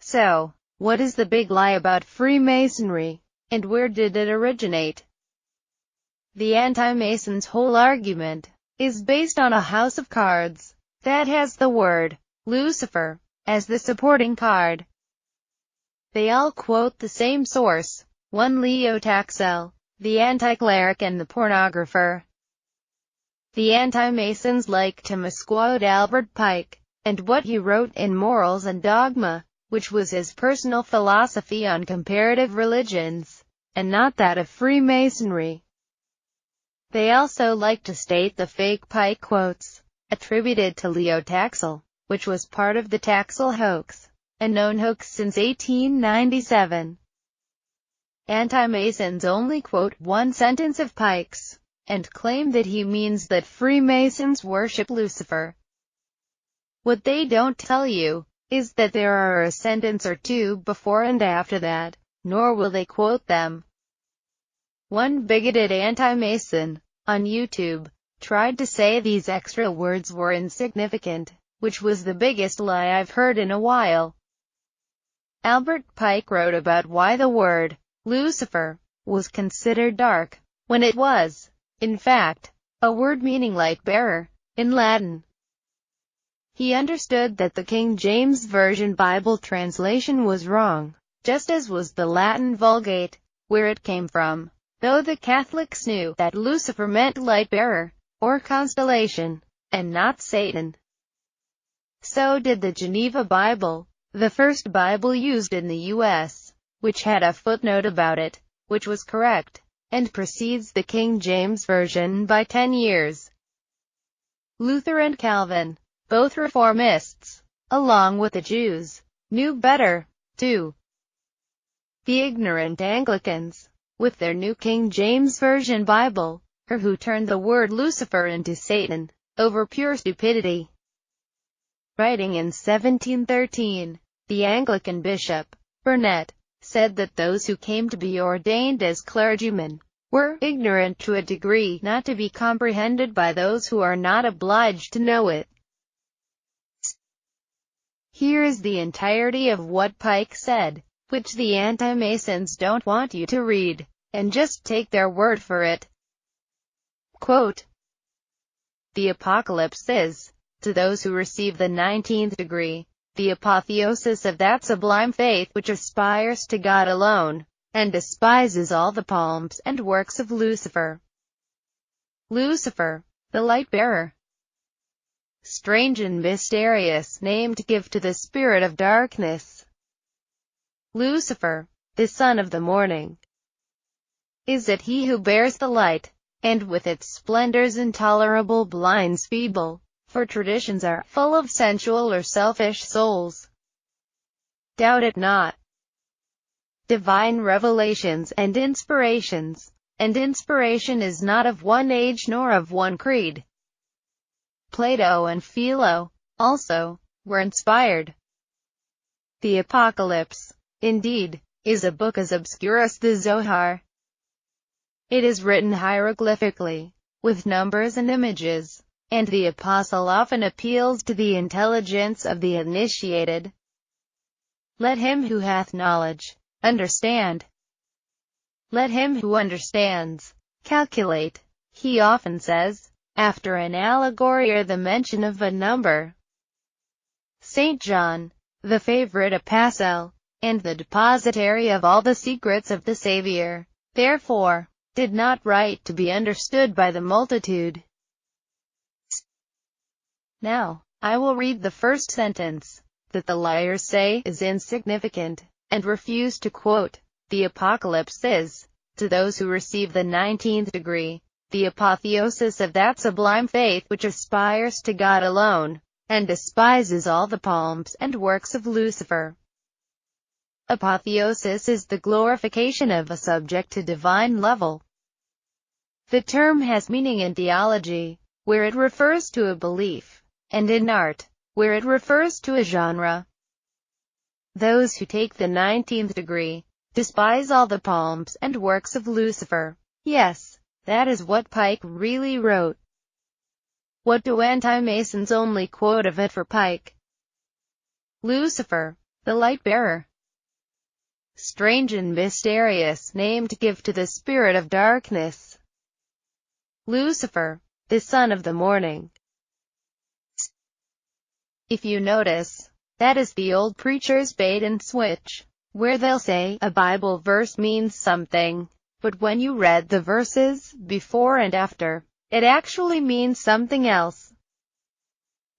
So, what is the big lie about Freemasonry, and where did it originate? The anti-Masons' whole argument is based on a house of cards that has the word Lucifer as the supporting card. They all quote the same source, one Leo Taxil, the anti-cleric and the pornographer. The anti-Masons like to misquote Albert Pike, and what he wrote in Morals and Dogma, which was his personal philosophy on comparative religions, and not that of Freemasonry. They also like to state the fake Pike quotes, attributed to Leo Taxil, which was part of the Taxil Hoax, a known hoax since 1897. Anti-Masons only quote one sentence of Pike's, and claim that he means that Freemasons worship Lucifer. What they don't tell you is that there are a sentence or two before and after that, nor will they quote them. One bigoted anti-Mason, on YouTube, tried to say these extra words were insignificant, which was the biggest lie I've heard in a while. Albert Pike wrote about why the word Lucifer was considered dark, when it was, in fact, a word meaning light-bearer, in Latin. He understood that the King James Version Bible translation was wrong, just as was the Latin Vulgate, where it came from, though the Catholics knew that Lucifer meant light-bearer, or constellation, and not Satan. So did the Geneva Bible, the first Bible used in the U.S., which had a footnote about it, which was correct, and precedes the King James Version by 10 years. Luther and Calvin, both reformists, along with the Jews, knew better, too. The ignorant Anglicans, with their new King James Version Bible, who turned the word Lucifer into Satan, over pure stupidity. Writing in 1713, the Anglican bishop, Burnet, said that those who came to be ordained as clergymen were ignorant to a degree not to be comprehended by those who are not obliged to know it. Here is the entirety of what Pike said, which the anti-Masons don't want you to read, and just take their word for it. Quote, "The apocalypse is, to those who receive the 19th degree, the apotheosis of that sublime faith which aspires to God alone, and despises all the palms and works of Lucifer." Lucifer, the light-bearer. Strange and mysterious name to give to the spirit of darkness. Lucifer, the son of the morning. Is it he who bears the light, and with its splendors intolerable blinds feeble, for traditions are full of sensual or selfish souls? Doubt it not. Divine revelations and inspirations, and inspiration is not of one age nor of one creed. Plato and Philo, also, were inspired. The Apocalypse, indeed, is a book as obscure as the Zohar. It is written hieroglyphically, with numbers and images, and the apostle often appeals to the intelligence of the initiated. Let him who hath knowledge understand. Let him who understands calculate, he often says, after an allegory or the mention of a number. St. John, the favorite apostle, and the depositary of all the secrets of the Savior, therefore, did not write to be understood by the multitude. Now, I will read the first sentence, that the liars say is insignificant, and refuse to quote. The apocalypse is, to those who receive the 19th degree, the apotheosis of that sublime faith which aspires to God alone, and despises all the palms and works of Lucifer. Apotheosis is the glorification of a subject to divine level. The term has meaning in theology, where it refers to a belief, and in art, where it refers to a genre. Those who take the 19th degree, despise all the palms and works of Lucifer. Yes, that is what Pike really wrote. What do anti-Masons only quote of it for Pike? Lucifer, the light-bearer. Strange and mysterious name to give to the spirit of darkness. Lucifer, the son of the morning. If you notice, that is the old preacher's bait and switch, where they'll say a Bible verse means something, but when you read the verses before and after, it actually means something else.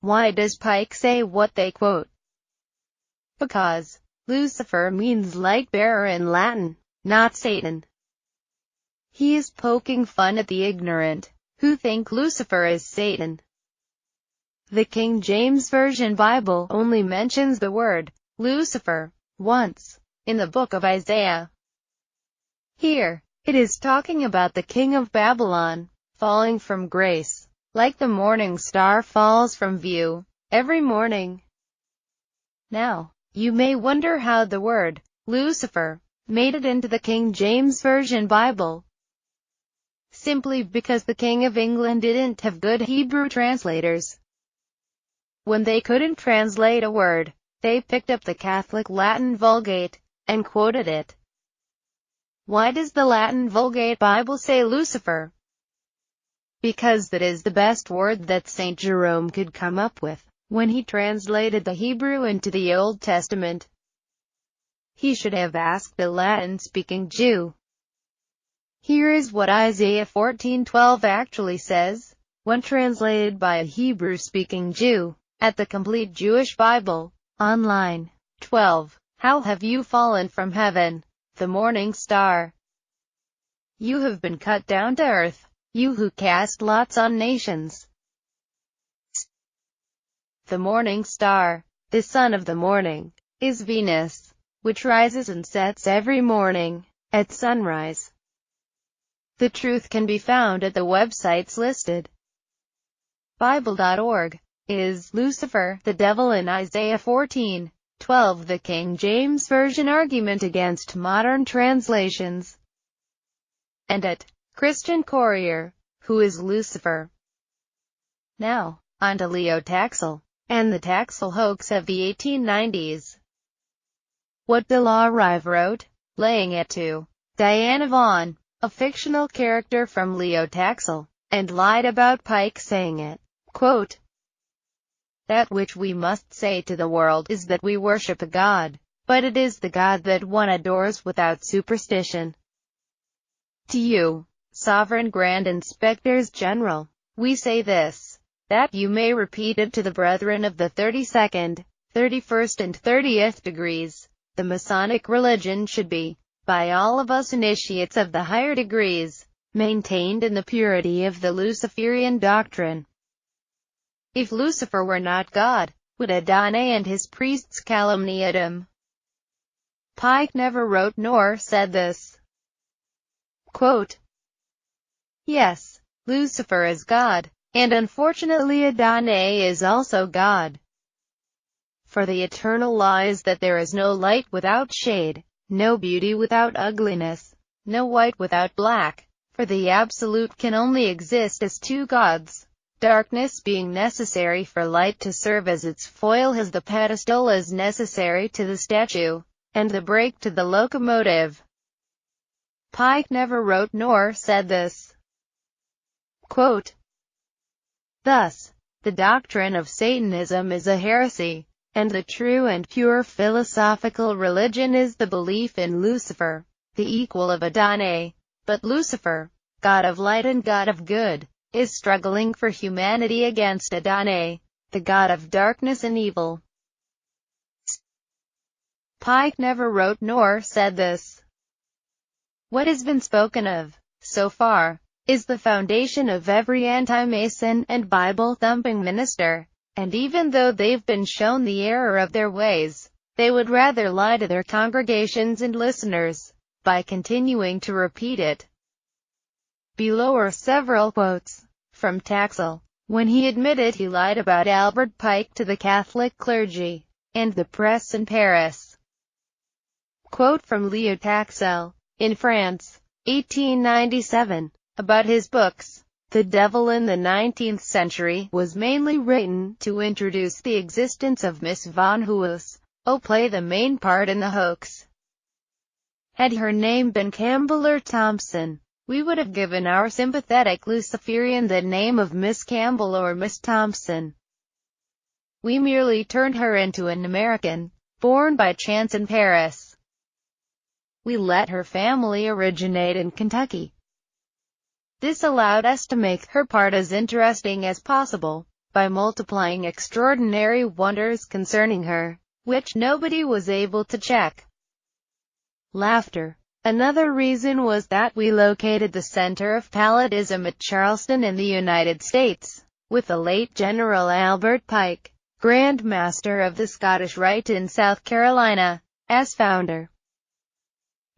Why does Pike say what they quote? Because Lucifer means light-bearer in Latin, not Satan. He is poking fun at the ignorant, who think Lucifer is Satan. The King James Version Bible only mentions the word Lucifer once, in the book of Isaiah. Here, it is talking about the king of Babylon, falling from grace, like the morning star falls from view, every morning. Now, you may wonder how the word Lucifer made it into the King James Version Bible. Simply because the King of England didn't have good Hebrew translators. When they couldn't translate a word, they picked up the Catholic Latin Vulgate, and quoted it. Why does the Latin Vulgate Bible say Lucifer? Because that is the best word that St. Jerome could come up with, when he translated the Hebrew into the Old Testament. He should have asked a Latin-speaking Jew. Here is what Isaiah 14:12 actually says, when translated by a Hebrew-speaking Jew, at the Complete Jewish Bible, online. 12. How have you fallen from heaven, the morning star? You have been cut down to earth, you who cast lots on nations. The morning star, the son of the morning, is Venus, which rises and sets every morning, at sunrise. The truth can be found at the websites listed. Bible.org. Is Lucifer the devil in Isaiah 14:12? The King James Version argument against modern translations. And at Christian Courier, who is Lucifer? Now, on to Leo Taxil, and the Taxil hoax of the 1890s. What de la Rive wrote, laying it to Diana Vaughan, a fictional character from Leo Taxil, and lied about Pike saying it. Quote, that which we must say to the world is that we worship a God, but it is the God that one adores without superstition. To you, Sovereign Grand Inspectors General, we say this, that you may repeat it to the brethren of the 32nd, 31st and 30th degrees. The Masonic religion should be, by all of us initiates of the higher degrees, maintained in the purity of the Luciferian doctrine. If Lucifer were not God, would Adonai and his priests calumniate him? Pike never wrote nor said this. Quote, yes, Lucifer is God, and unfortunately Adonai is also God. For the eternal law is that there is no light without shade, no beauty without ugliness, no white without black, for the Absolute can only exist as two gods. Darkness being necessary for light to serve as its foil, as the pedestal is necessary to the statue, and the brake to the locomotive. Pike never wrote nor said this. Quote, thus, the doctrine of Satanism is a heresy, and the true and pure philosophical religion is the belief in Lucifer, the equal of Adonai. But Lucifer, God of light and God of good, is struggling for humanity against Adonai, the God of darkness and evil. Pike never wrote nor said this. What has been spoken of, so far, is the foundation of every anti-Mason and Bible-thumping minister, and even though they've been shown the error of their ways, they would rather lie to their congregations and listeners, by continuing to repeat it. Below are several quotes from Taxil, when he admitted he lied about Albert Pike to the Catholic clergy, and the press in Paris. Quote from Leo Taxil, in France, 1897, about his books. The Devil in the 19th Century was mainly written to introduce the existence of Miss von Huys, play the main part in the hoax. Had her name been Campbell or Thompson, we would have given our sympathetic Luciferian the name of Miss Campbell or Miss Thompson. We merely turned her into an American, born by chance in Paris. We let her family originate in Kentucky. This allowed us to make her part as interesting as possible, by multiplying extraordinary wonders concerning her, which nobody was able to check. Laughter. Another reason was that we located the center of palladism at Charleston in the United States, with the late General Albert Pike, Grand Master of the Scottish Rite in South Carolina, as founder.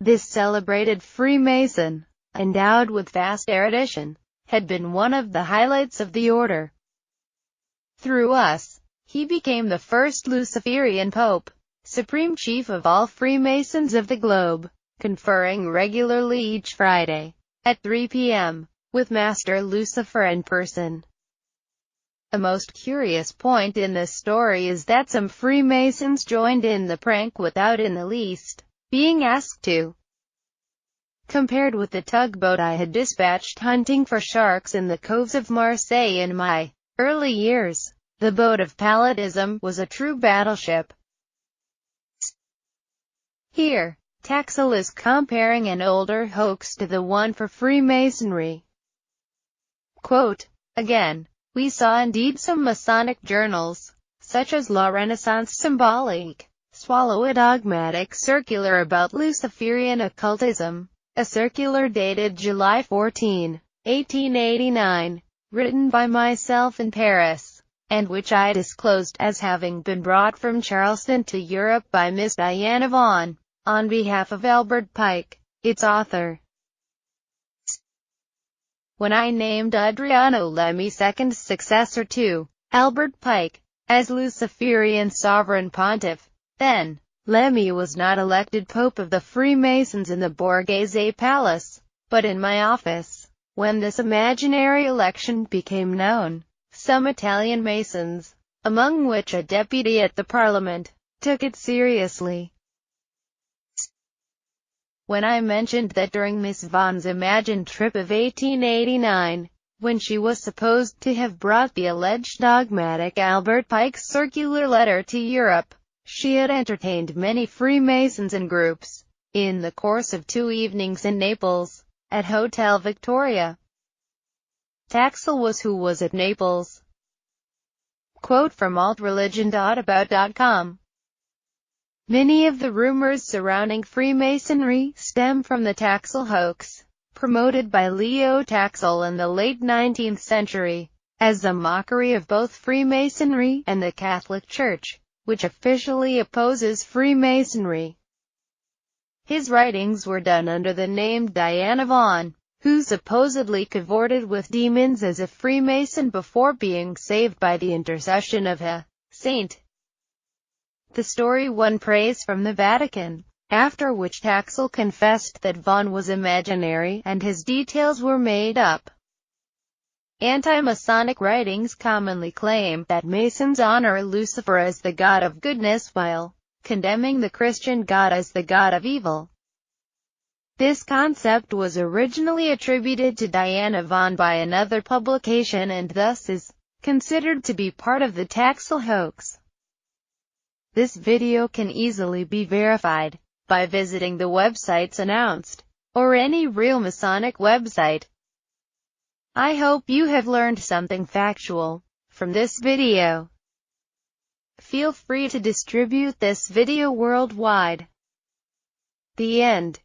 This celebrated Freemason, endowed with vast erudition, had been one of the highlights of the order. Through us, he became the first Luciferian Pope, Supreme Chief of all Freemasons of the globe, conferring regularly each Friday, at 3 p.m., with Master Lucifer in person. A most curious point in this story is that some Freemasons joined in the prank without in the least being asked to. Compared with the tugboat I had dispatched hunting for sharks in the coves of Marseille in my early years, the boat of palladism was a true battleship. Here, Taxil is comparing an older hoax to the one for Freemasonry. Quote, again, we saw indeed some Masonic journals, such as La Renaissance Symbolique, swallow a dogmatic circular about Luciferian occultism, a circular dated July 14, 1889, written by myself in Paris, and which I disclosed as having been brought from Charleston to Europe by Miss Diana Vaughan, on behalf of Albert Pike, its author. When I named Adriano Lemmy second successor to Albert Pike, as Luciferian sovereign pontiff, then, Lemmy was not elected Pope of the Freemasons in the Borghese Palace, but in my office. When this imaginary election became known, some Italian Masons, among which a deputy at the Parliament, took it seriously. When I mentioned that during Miss Vaughan's imagined trip of 1889, when she was supposed to have brought the alleged dogmatic Albert Pike's circular letter to Europe, she had entertained many Freemasons in groups, in the course of 2 evenings in Naples, at Hotel Victoria. Taxil was who was at Naples. Quote from altreligion.about.com. Many of the rumors surrounding Freemasonry stem from the Taxil hoax, promoted by Leo Taxil in the late 19th century, as a mockery of both Freemasonry and the Catholic Church, which officially opposes Freemasonry. His writings were done under the name Diana Vaughan, who supposedly cavorted with demons as a Freemason before being saved by the intercession of a saint. The story won praise from the Vatican, after which Taxil confessed that Vaughan was imaginary and his details were made up. Anti-Masonic writings commonly claim that Masons honor Lucifer as the god of goodness while condemning the Christian God as the god of evil. This concept was originally attributed to Diana Vaughan by another publication and thus is considered to be part of the Taxil hoax. This video can easily be verified by visiting the websites announced, or any real Masonic website. I hope you have learned something factual from this video. Feel free to distribute this video worldwide. The end.